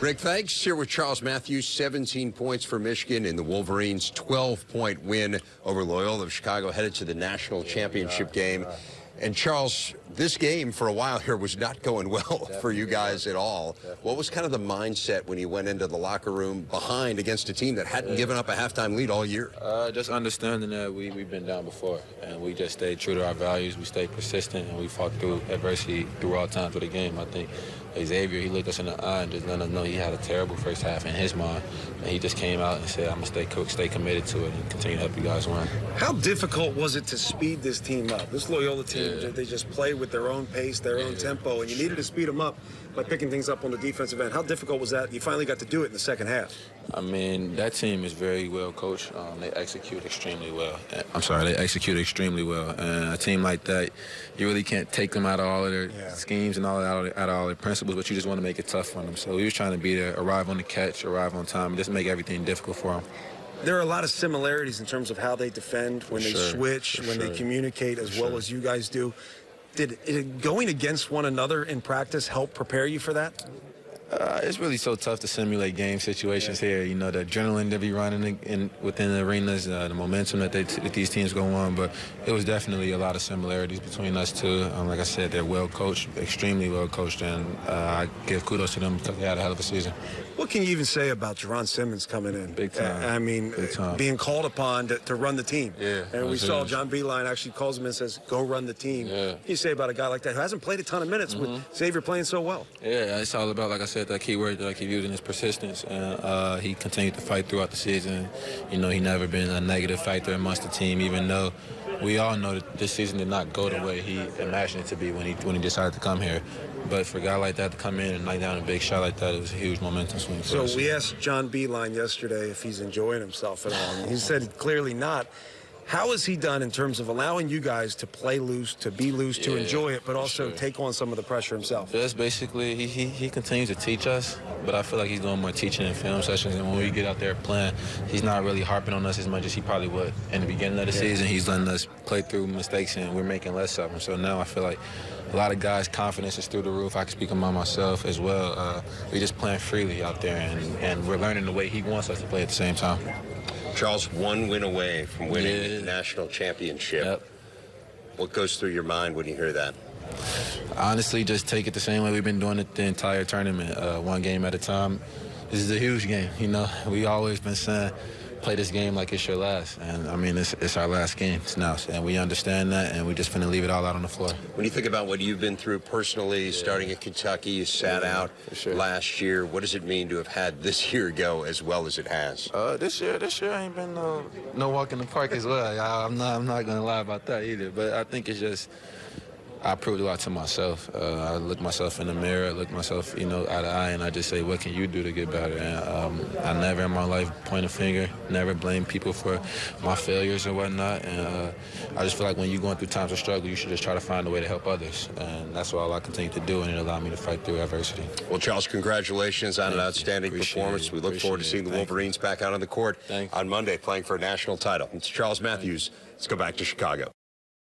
Rick, thanks. Here with Charles Mathews, 17 points for Michigan in the Wolverines' 12-point win over Loyola of Chicago, headed to the national championship game. And Charles, this game for a while here was not going well for you guys at all. What was kind of the mindset when you went into the locker room behind against a team that hadn't given up a halftime lead all year? Just understanding that we've been down before, and we just stayed true to our values. We stayed persistent, and we fought through adversity through all times of the game. I think Xavier, he looked us in the eye and just let us know he had a terrible first half in his mind. And he just came out and said, I'm going to stay committed to it and continue to help you guys win. How difficult was it to speed this team up? This Loyola team, they just play with their own pace, their own tempo, and you needed to speed them up by picking things up on the defensive end. How difficult was that? You finally got to do it in the second half. I mean, that team is very well coached. They execute extremely well. They execute extremely well. And a team like that, you really can't take them out of all of their schemes and out of all their principles, but you just want to make it tough for them. So we was trying to be there, arrive on the catch, arrive on time, and just make everything difficult for them. There are a lot of similarities in terms of how they defend, when they switch, when they communicate as well as you guys do. Did going against one another in practice help prepare you for that? It's really so tough to simulate game situations here. You know, the adrenaline they be running within the arenas, the momentum that these teams go on. But it was definitely a lot of similarities between us two. Like I said, they're well coached, extremely well coached, and I give kudos to them because they had a hell of a season. What can you even say about Jerron Simmons coming in? Big time. I mean, being called upon to run the team. Yeah. And we saw John Beilein actually calls him and says, go run the team. Yeah. What can you say about a guy like that who hasn't played a ton of minutes with Xavier playing so well? Yeah, it's all about, like I said, that key word that I keep using is persistence. And he continued to fight throughout the season. You know, he never been a negative fighter amongst the team, even though we all know that this season did not go the way he imagined it to be when he decided to come here. But for a guy like that to come in and knock down a big shot like that, it was a huge momentum swing for us. So we asked John Beilein yesterday if he's enjoying himself at all. And he said clearly not. How has he done in terms of allowing you guys to play loose, to be loose, to enjoy it, but also take on some of the pressure himself? Just basically, he continues to teach us, but I feel like he's doing more teaching in film sessions. And when we get out there playing, he's not really harping on us as much as he probably would in the beginning of the season. He's letting us play through mistakes, and we're making less of them. So now I feel like a lot of guys' confidence is through the roof. I can speak about myself as well. We're just playing freely out there, and we're learning the way he wants us to play at the same time. Charles, one win away from winning the national championship. Yep. What goes through your mind when you hear that? Honestly, just take it the same way we've been doing it the entire tournament, one game at a time. This is a huge game, you know. We always been saying, play this game like it's your last. And, I mean, it's our last game now, and we understand that, and we're just going to leave it all out on the floor. When you think about what you've been through personally, starting at Kentucky, you sat out last year. What does it mean to have had this year go as well as it has? This year ain't been no walk in the park as well. I'm not going to lie about that either, but I think it's just I proved a lot to myself. I look myself in the mirror, look myself, eye to eye, and I just say, what can you do to get better? And I never in my life point a finger, never blame people for my failures or whatnot. And I just feel like when you're going through times of struggle, you should just try to find a way to help others. And that's all I continue to do, and it allowed me to fight through adversity. Well, Charles, congratulations on an outstanding performance. We look forward to seeing the Wolverines back out on the court on Monday playing for a national title. It's Charles Mathews. Let's go back to Chicago.